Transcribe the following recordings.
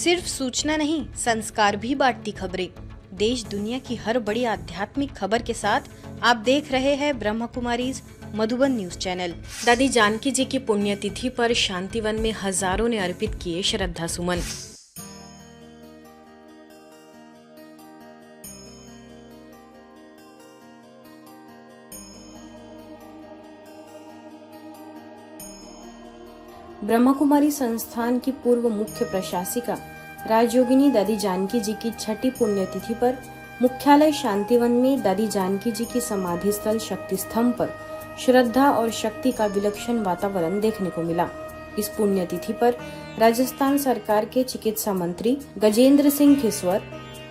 सिर्फ सूचना नहीं, संस्कार भी बांटती खबरें। देश दुनिया की हर बड़ी आध्यात्मिक खबर के साथ आप देख रहे हैं ब्रह्म कुमारीज मधुबन न्यूज चैनल। दादी जानकी जी की पुण्यतिथि पर शांतिवन में हजारों ने अर्पित किए श्रद्धा सुमन। ब्रह्म कुमारी संस्थान की पूर्व मुख्य प्रशासिका राजयोगिनी दादी जानकी जी की छठी पुण्यतिथि पर मुख्यालय शांतिवन में दादी जानकी जी की समाधि स्थल शक्ति स्तंभ पर श्रद्धा और शक्ति का विलक्षण वातावरण देखने को मिला। इस पुण्यतिथि पर राजस्थान सरकार के चिकित्सा मंत्री गजेंद्र सिंह खिस्वर,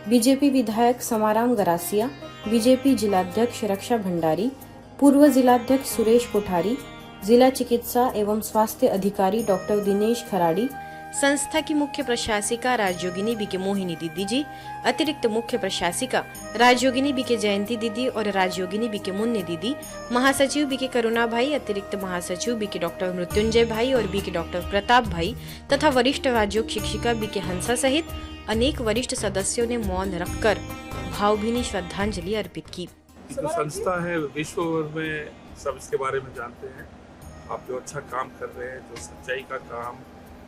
बीजेपी विधायक समाराम गरासिया, बीजेपी जिलाध्यक्ष रक्षा भंडारी, पूर्व जिलाध्यक्ष सुरेश कोठारी, जिला चिकित्सा एवं स्वास्थ्य अधिकारी डॉक्टर दिनेश खराड़ी, संस्था की मुख्य प्रशासिका राजयोगिनी बीके मोहिनी दीदी जी, अतिरिक्त मुख्य प्रशासिका राजयोगिनी बीके जयंती दीदी और राजयोगिनी बीके मुन्नी दीदी, महासचिव बीके करुणा भाई, अतिरिक्त महासचिव बीके डॉक्टर मृत्युंजय भाई और बीके डॉक्टर प्रताप भाई तथा वरिष्ठ राजयोग शिक्षिका बीके हंसा सहित अनेक वरिष्ठ सदस्यों ने मौन रखकर भावभीनी श्रद्धांजलि अर्पित की। संस्था है, विश्व भर में सब इसके बारे में जानते हैं। आप जो अच्छा काम कर रहे हैं, जो सच्चाई का काम,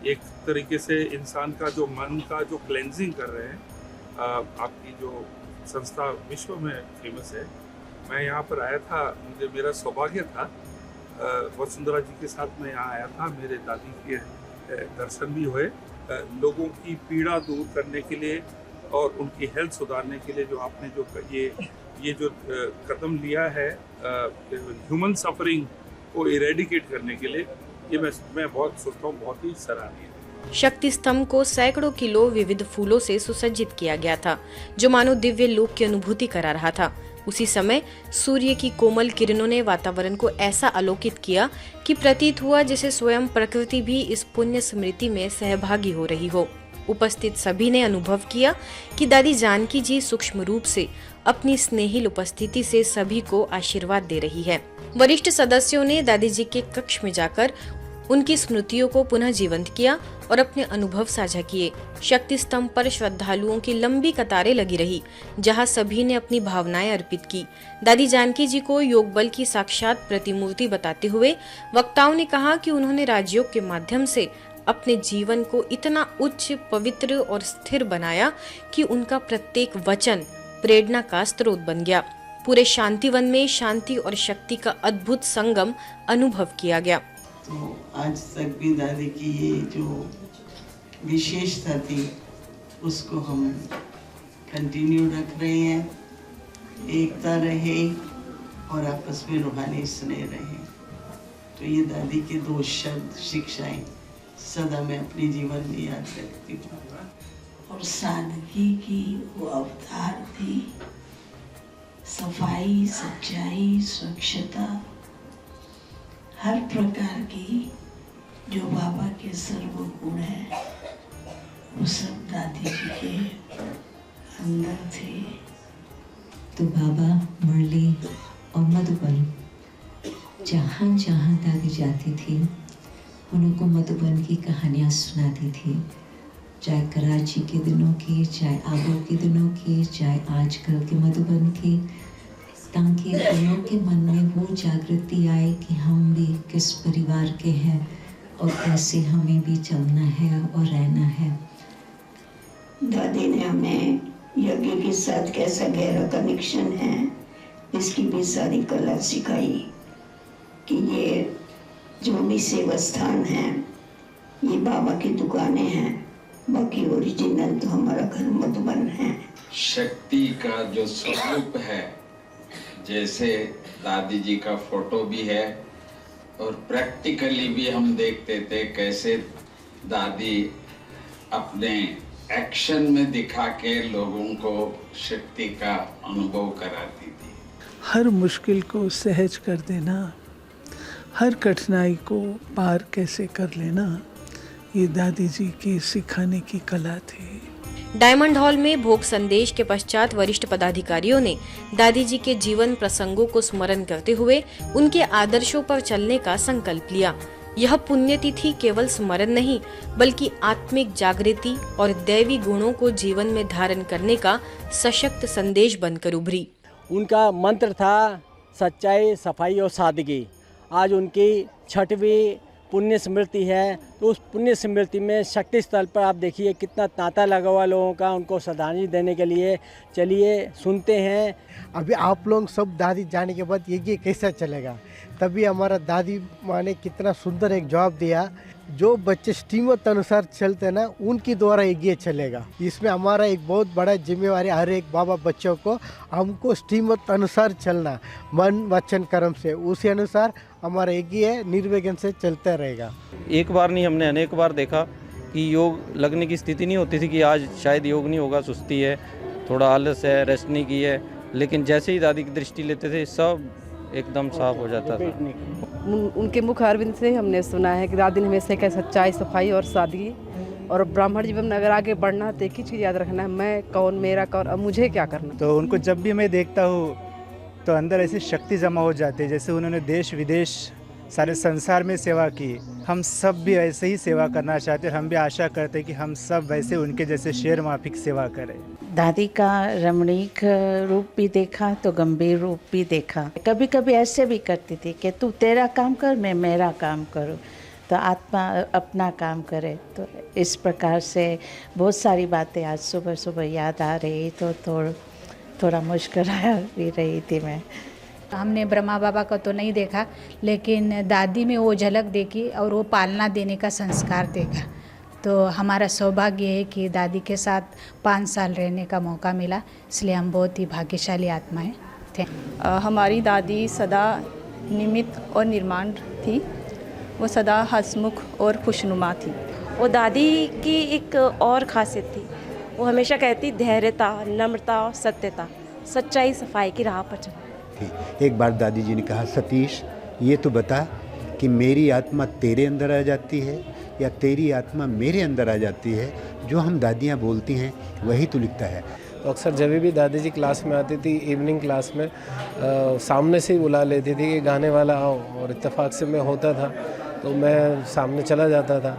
एक तरीके से इंसान का जो मन का जो क्लेंजिंग कर रहे हैं, आपकी जो संस्था विश्व में फेमस है। मैं यहाँ पर आया था, मेरा सौभाग्य था, वसुंधरा जी के साथ मैं यहाँ आया था। मेरे दादी के दर्शन भी हुए। लोगों की पीड़ा दूर करने के लिए और उनकी हेल्थ सुधारने के लिए जो आपने जो ये जो कदम लिया है, ह्यूमन सफरिंग को इरेडिकेट करने के लिए, ये मैं बहुत सोचता हूँ, बहुत ही सराहनीय। शक्ति स्तंभ को सैकड़ों किलो विविध फूलों से सुसज्जित किया गया था, जो मानो दिव्य लोक की अनुभूति करा रहा था। उसी समय सूर्य की कोमल किरणों ने वातावरण को ऐसा आलोकित किया कि प्रतीत हुआ जैसे स्वयं प्रकृति भी इस पुण्य स्मृति में सहभागी हो रही हो। उपस्थित सभी ने अनुभव किया कि दादी जानकी जी सूक्ष्म रूप से अपनी स्नेहिल उपस्थिति से सभी को आशीर्वाद दे रही है। वरिष्ठ सदस्यों ने दादी जी के कक्ष में जाकर उनकी स्मृतियों को पुनः जीवंत किया और अपने अनुभव साझा किए। शक्ति स्तंभ पर श्रद्धालुओं की लंबी कतारें लगी रही, जहां सभी ने अपनी भावनाएं अर्पित की। दादी जानकी जी को योग बल की साक्षात प्रतिमूर्ति बताते हुए वक्ताओं ने कहा कि उन्होंने राजयोग के माध्यम से अपने जीवन को इतना उच्च, पवित्र और स्थिर बनाया कि उनका प्रत्येक वचन प्रेरणा का स्रोत बन गया। पूरे शांतिवन में शांति और शक्ति का अद्भुत संगम अनुभव किया गया। तो आज तक भी दादी की ये जो विशेषता थी, उसको हम कंटिन्यू रख रहे हैं। एकता रहे और आपस में रूहानी स्नेह रहे। तो ये दादी के दो शब्द, शिक्षाएं सदा मैं अपने जीवन में याद रखती हूँ। और सादगी की वो अवतार थी। सफाई, सच्चाई, स्वच्छता, हर प्रकार की जो बाबा के सर्व गुण है, वो सब दादी जी के अंदर थे। तो बाबा मुरली और मधुबन जहाँ जहाँ दादी जाती थी, उनको मधुबन की कहानियाँ सुनाती थी, चाहे कराची के दिनों की, चाहे आगरा के दिनों की, चाहे आजकल के मधुबन की, ताकि लोगों के मन में वो जागृति आए कि हम भी किस परिवार के हैं और कैसे हमें भी चलना है और रहना है। दादी ने हमें यज्ञ के साथ कैसा गहरा कनेक्शन है, इसकी भी सारी कला सिखाई कि ये जो भी सेवा स्थान है, ये बाबा की दुकानें हैं, बाकी ओरिजिनल तो हमारा घर मधुबन है। शक्ति का जो स्वरूप है, जैसे दादी जी का फोटो भी है और प्रैक्टिकली भी हम देखते थे कैसे दादी अपने एक्शन में दिखा के लोगों को शक्ति का अनुभव कराती थी। हर मुश्किल को सहज कर देना, हर कठिनाई को पार कैसे कर लेना, ये दादी जी की सिखाने की कला थी। डायमंड हॉल में भोग संदेश के पश्चात वरिष्ठ पदाधिकारियों ने दादी जी के जीवन प्रसंगों को स्मरण करते हुए उनके आदर्शों पर चलने का संकल्प लिया। यह पुण्यतिथि केवल स्मरण नहीं बल्कि आत्मिक जागृति और दैवी गुणों को जीवन में धारण करने का सशक्त संदेश बनकर उभरी। उनका मंत्र था सच्चाई, सफाई और सादगी। आज उनकी 6वीं पुण्य स्मृति है, तो उस पुण्य स्मृति में शक्ति स्थल पर आप देखिए कितना तांता लगा हुआ लोगों का उनको श्रद्धांजलि देने के लिए। चलिए सुनते हैं। अभी आप लोग सब दादी जाने के बाद ये कैसा चलेगा, तभी हमारा दादी माँ ने कितना सुंदर एक जवाब दिया, जो बच्चे श्रीमत अनुसार चलते हैं ना उनकी द्वारा ये चलेगा। इसमें हमारा एक बहुत बड़ा जिम्मेवारी, हर एक बाबा बच्चों को हमको श्रीमत अनुसार चलना, मन वचन कर्म से, उसी अनुसार हमारा ये निर्विघ्न से चलता रहेगा। एक बार नहीं, हमने अनेक बार देखा कि योग लगने की स्थिति नहीं होती थी कि आज शायद योग नहीं होगा, सुस्ती है, थोड़ा आलस है, रेस्ट नहीं की है, लेकिन जैसे ही दादी की दृष्टि लेते थे सब एकदम साफ हो जाता था। उनके मुख अरविंद से हमने सुना है कि दादी ने हमेशा क्या सच्चाई, सफाई और सादगी, और ब्राह्मण जीवन में अगर आगे बढ़ना है तो एक ही चीज़ याद रखना है, मैं कौन, मेरा कौन, अब मुझे क्या करना। तो उनको जब भी मैं देखता हूँ तो अंदर ऐसी शक्ति जमा हो जाती है, जैसे उन्होंने देश विदेश सारे संसार में सेवा की। हम सब भी ऐसे ही सेवा करना चाहते हैं, हम भी आशा करते हैं कि हम सब वैसे उनके जैसे शेर माफिक सेवा करें। दादी का रमणीक रूप भी देखा तो गंभीर रूप भी देखा। कभी कभी ऐसे भी करती थी कि तू तेरा काम कर, मैं मेरा काम करूं, तो आत्मा अपना काम करे। तो इस प्रकार से बहुत सारी बातें आज सुबह सुबह याद आ रही, तो थोड़ा मुस्कुरा भी रही थी मैं। हमने ब्रह्मा बाबा को तो नहीं देखा, लेकिन दादी में वो झलक देखी और वो पालना देने का संस्कार देखा। तो हमारा सौभाग्य है कि दादी के साथ 5 साल रहने का मौका मिला, इसलिए हम बहुत ही भाग्यशाली आत्माएं थे। हमारी दादी सदा निमित्त और निर्माण थी, वो सदा हंसमुख और खुशनुमा थी। वो दादी की एक और खासियत थी, वो हमेशा कहती धैर्यता, नम्रता, सत्यता, सच्चाई, सफाई की राह पर चलना। एक बार दादी जी ने कहा, सतीश ये तो बता कि मेरी आत्मा तेरे अंदर आ जाती है या तेरी आत्मा मेरे अंदर आ जाती है। जो हम दादियाँ बोलती हैं वही तो लिखता है। तो अक्सर जब भी दादी जी क्लास में आती थी, इवनिंग क्लास में सामने से ही बुला लेती थी कि गाने वाला आओ, और इत्तेफाक से मैं होता था तो मैं सामने चला जाता था।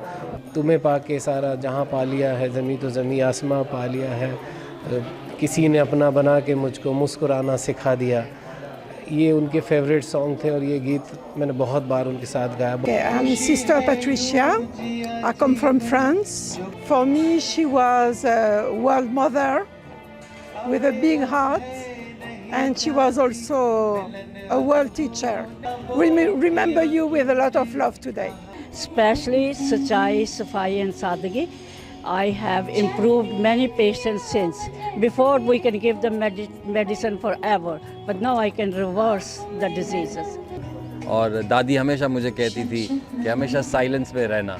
तुम्हें पा के सारा जहाँ पा लिया है, ज़मीं तो ज़मीं आसमां पा लिया है, किसी ने अपना बना के मुझको मुस्कुराना सिखा दिया। ये उनके फेवरेट सॉन्ग थे और ये गीत मैंने बहुत बार उनके साथ गाया। I'm Sister Patricia. I come from France. For me, she was a world mother with a big heart, and she was also a world teacher. We remember you with a lot of love today. Especially सच्चाई, सफाई and सादगी. I have improved many patients since. Before we can give them medicine forever, but now I can reverse the diseases. और दादी हमेशा मुझे कहती थी कि हमेशा साइलेंस में रहना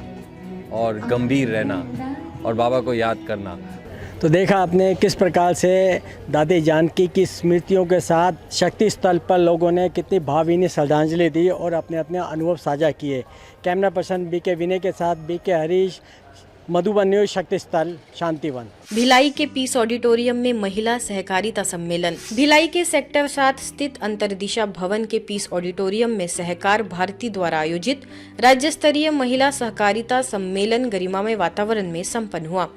और गंभीर रहना और बाबा को याद करना। तो देखा आपने किस प्रकार से दादी जानकी की स्मृतियों के साथ शक्ति स्थल पर लोगों ने कितनी भावभीनी श्रद्धांजलि दी और अपने अपने अनुभव साझा किए। कैमरा पर्सन बीके विनय के साथ बीके हरीश, मधुबन न्यूज, शक्ति स्थल, शांतिवन। भिलाई के पीस ऑडिटोरियम में महिला सहकारिता सम्मेलन। भिलाई के सेक्टर 7 स्थित अंतरदिशा भवन के पीस ऑडिटोरियम में सहकार भारती द्वारा आयोजित राज्य स्तरीय महिला सहकारिता सम्मेलन गरिमामय वातावरण में संपन्न हुआ।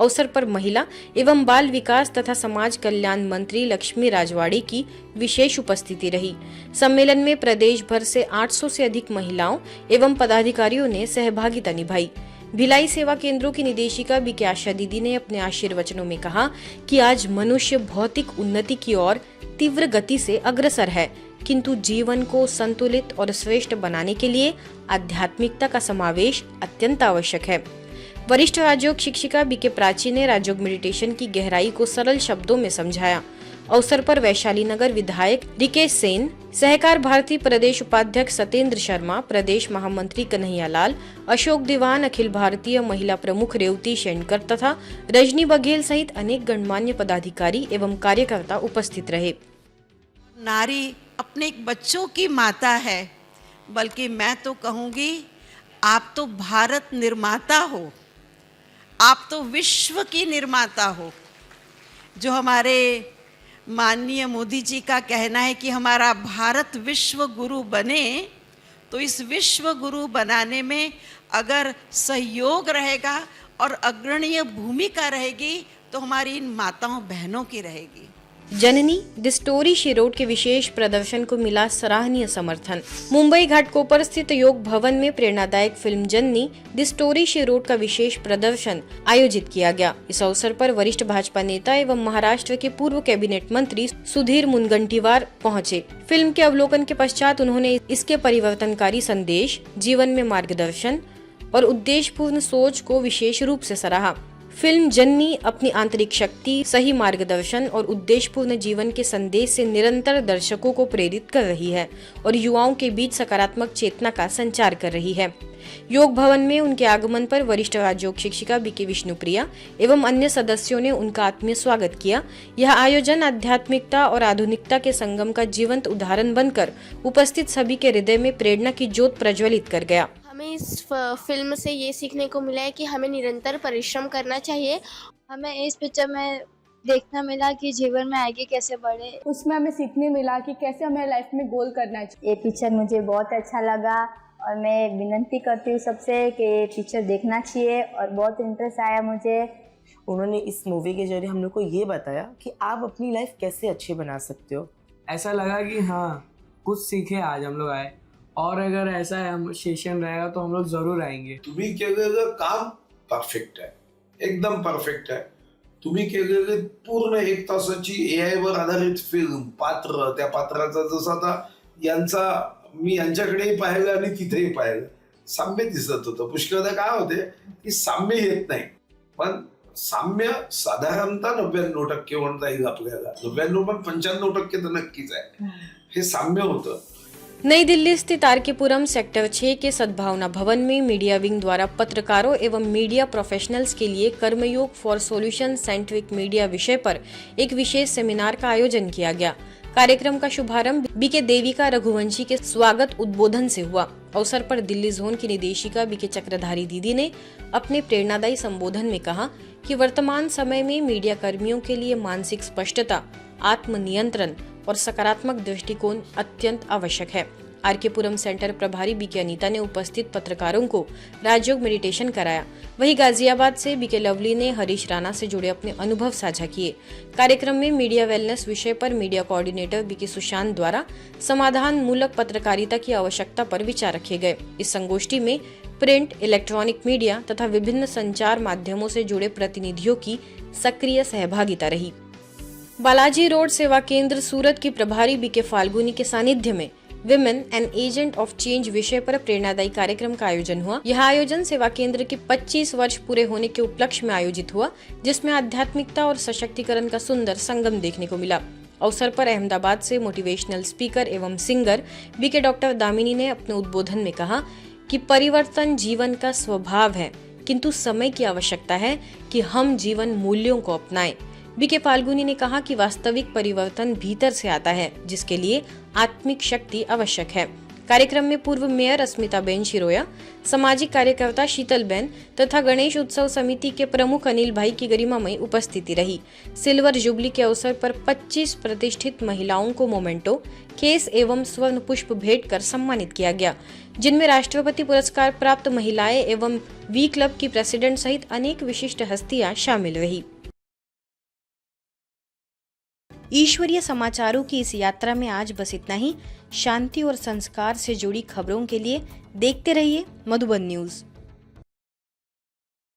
अवसर पर महिला एवं बाल विकास तथा समाज कल्याण मंत्री लक्ष्मी राजवाड़ी की विशेष उपस्थिति रही। सम्मेलन में प्रदेश भर से 800 से अधिक महिलाओं एवं पदाधिकारियों ने सहभागिता निभाई। भिलाई सेवा केंद्रों की निदेशिका बीके आशा दीदी ने अपने आशीर्वचनों में कहा कि आज मनुष्य भौतिक उन्नति की ओर तीव्र गति से अग्रसर है, किंतु जीवन को संतुलित और श्रेष्ठ बनाने के लिए आध्यात्मिकता का समावेश अत्यंत आवश्यक है। वरिष्ठ राजयोग शिक्षिका बीके प्राची ने राजयोग मेडिटेशन की गहराई को सरल शब्दों में समझाया। अवसर पर वैशाली नगर विधायक रिकेश सेन, सहकार भारती प्रदेश उपाध्यक्ष सत्येंद्र शर्मा, प्रदेश महामंत्री कन्हैया लाल, अशोक दीवान, अखिल भारतीय महिला प्रमुख रेवती शेणकर तथा रजनी बघेल सहित अनेक गणमान्य पदाधिकारी एवं कार्यकर्ता उपस्थित रहे। नारी अपने बच्चों की माता है, बल्कि मैं तो कहूँगी आप तो भारत निर्माता हो, आप तो विश्व की निर्माता हो। जो हमारे माननीय मोदी जी का कहना है कि हमारा भारत विश्व गुरु बने, तो इस विश्व गुरु बनाने में अगर सहयोग रहेगा और अग्रणीय भूमिका रहेगी तो हमारी इन माताओं बहनों की रहेगी। जननी द स्टोरी शी रोड के विशेष प्रदर्शन को मिला सराहनीय समर्थन। मुंबई घाटकोपर स्थित योग भवन में प्रेरणादायक film Janani the story she road का विशेष प्रदर्शन आयोजित किया गया। इस अवसर पर वरिष्ठ भाजपा नेता एवं महाराष्ट्र के पूर्व कैबिनेट मंत्री सुधीर मुनगंटीवार पहुंचे। फिल्म के अवलोकन के पश्चात उन्होंने इसके परिवर्तनकारी संदेश, जीवन में मार्गदर्शन और उद्देश्यपूर्ण सोच को विशेष रूप से सराहा। फिल्म जननी अपनी आंतरिक शक्ति, सही मार्गदर्शन और उद्देश्यपूर्ण जीवन के संदेश से निरंतर दर्शकों को प्रेरित कर रही है और युवाओं के बीच सकारात्मक चेतना का संचार कर रही है। योग भवन में उनके आगमन पर वरिष्ठ राजयोग शिक्षिका बीके विष्णुप्रिया एवं अन्य सदस्यों ने उनका आत्मीय स्वागत किया। यह आयोजन आध्यात्मिकता और आधुनिकता के संगम का जीवंत उदाहरण बनकर उपस्थित सभी के हृदय में प्रेरणा की ज्योत प्रज्वलित कर गया। हमें इस फिल्म से ये सीखने को मिला है कि हमें निरंतर परिश्रम करना चाहिए। हमें इस पिक्चर में देखना मिला कि जीवन में आगे कैसे बढ़े। उसमें हमें सीखने मिला कि कैसे हमें लाइफ में गोल करना चाहिए। ये पिक्चर मुझे बहुत अच्छा लगा और मैं विनती करती हूँ सबसे कि ये पिक्चर देखना चाहिए और बहुत इंटरेस्ट आया मुझे। उन्होंने इस मूवी के जरिए हम लोग को ये बताया कि आप अपनी लाइफ कैसे अच्छी बना सकते हो। ऐसा लगा कि हाँ कुछ सीखे आज हम लोग आए, और अगर ऐसा हम सेशन रहेगा तो हम लोग जरूर आएंगे। तुम्ही केलेलं काम परफेक्ट आहे, एकदम परफेक्ट आहे। तुम्ही केलेली पूर्ण 1 तासाची AI वर आधारित फिल्म, पात्र, त्या पात्राचा जसं आता यांचा मी यांच्याकडेही पाहिलं आणि तिथेही पाहिलं, साम्य दिसत होतं। पुष्कळदा काय होते की साम्य येत नाही, पण साम्य साधारणतः 99% म्हणता येईल आपल्याला। 99 पण 95% तर नक्कीच आहे, हे साम्य होतं। नई दिल्ली स्थित आरकेपुरम सेक्टर 6 के सद्भावना भवन में मीडिया विंग द्वारा पत्रकारों एवं मीडिया प्रोफेशनल्स के लिए कर्मयोग फॉर सॉल्यूशन सेंट्रिक मीडिया विषय पर एक विशेष सेमिनार का आयोजन किया गया। कार्यक्रम का शुभारंभ बीके देविका रघुवंशी के स्वागत उद्बोधन से हुआ। अवसर पर दिल्ली जोन की निदेशिका बीके चक्रधारी दीदी ने अपने प्रेरणादायी संबोधन में कहा कि वर्तमान समय में मीडिया कर्मियों के लिए मानसिक स्पष्टता, आत्मनियंत्रण और सकारात्मक दृष्टिकोण अत्यंत आवश्यक है। आरकेपुरम सेंटर प्रभारी बीके अनीता ने उपस्थित पत्रकारों को राजयोग मेडिटेशन कराया। वहीं गाजियाबाद से बीके लवली ने हरीश राणा से जुड़े अपने अनुभव साझा किए। कार्यक्रम में मीडिया वेलनेस विषय पर मीडिया कोऑर्डिनेटर बीके सुशांत द्वारा समाधान मूलक पत्रकारिता की आवश्यकता पर विचार रखे गए। इस संगोष्ठी में प्रिंट, इलेक्ट्रॉनिक मीडिया तथा विभिन्न संचार माध्यमों से जुड़े प्रतिनिधियों की सक्रिय सहभागिता रही। बालाजी रोड सेवा केंद्र सूरत की प्रभारी बीके फाल्गुनी के सानिध्य में women and agent of change विषय पर प्रेरणादायी कार्यक्रम का आयोजन हुआ। यह आयोजन सेवा केंद्र के 25 वर्ष पूरे होने के उपलक्ष्य में आयोजित हुआ, जिसमें आध्यात्मिकता और सशक्तिकरण का सुंदर संगम देखने को मिला। अवसर पर अहमदाबाद से मोटिवेशनल स्पीकर एवं सिंगर बीके डॉक्टर दामिनी ने अपने उद्बोधन में कहा कि परिवर्तन जीवन का स्वभाव है, किंतु समय की आवश्यकता है कि हम जीवन मूल्यों को अपनाएं। बीके फाल्गुनी ने कहा कि वास्तविक परिवर्तन भीतर से आता है, जिसके लिए आत्मिक शक्ति आवश्यक है। कार्यक्रम में पूर्व मेयर अस्मिताबेन शिरोया, सामाजिक कार्यकर्ता शीतलबेन तथा गणेश उत्सव समिति के प्रमुख अनिल भाई की गरिमामयी उपस्थिति रही। सिल्वर जुबली के अवसर पर 25 प्रतिष्ठित महिलाओं को मोमेंटो, केस एवं स्वर्ण पुष्प भेंट कर सम्मानित किया गया, जिनमें राष्ट्रपति पुरस्कार प्राप्त महिलाएं एवं वी क्लब की प्रेसिडेंट सहित अनेक विशिष्ट हस्तियां शामिल रही। ईश्वरीय समाचारों की इस यात्रा में आज बस इतना ही। शांति और संस्कार से जुड़ी खबरों के लिए देखते रहिए मधुबन न्यूज़।